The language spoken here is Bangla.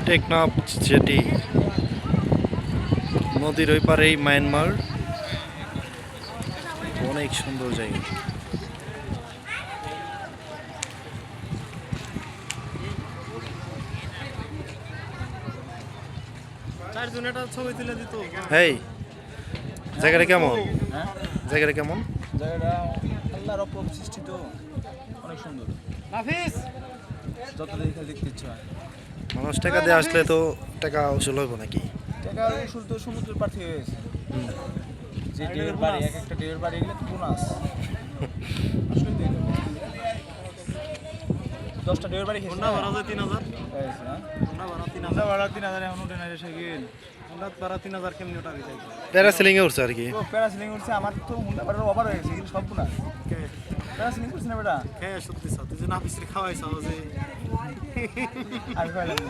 টেকনাফ জেটি নদীর ওই পারেই মায়ানমার অনেক সুন্দর জায়গা। ছবি তুলে দিত। হেই জায়গাটা কেমন? হ্যাঁ, জায়গাটা কেমন? জায়গাটা আল্লাহর অপরূপ সৃষ্টি তো অনেক সুন্দর। যত দেখে দেখতে ইচ্ছা হয়। মানুষ টাকা দিয়ে আসলে তো টাকা উসুল হইব নাকি? টাকার উসুল তো সমুদ্রের পার থেকে হয়েছে। যে ঢেউয়ের বাড়ি, এক একটা ঢেউয়ের বাড়ি এগুলো তো বোনাস। আসলে তো এরকম। 10টা ঢেউয়ের বাড়ি খেয়েছে। ভাড়া যায় 3000। খাইছে, হ্যাঁ? হোন্ডা ভাড়া 3000 এখন উঠে নাই সাইকেল। হোন্ডা ভাড়া 3000 কেমনি ওটা সাইকেল? প্যারাসিলিং এ উঠছে আর কি। তো প্যারাসিলিং উঠছে, আমার তো হুন্ডা ভাড়ার ওভার হয়ে গেছে, এগুলো সব বোনাস। কে প্যারাসিলিং করছি না বেটা? কে সত্যি সত্যি যে না পিছরে খাওয়াইছাও যে আমি পাইলাম না।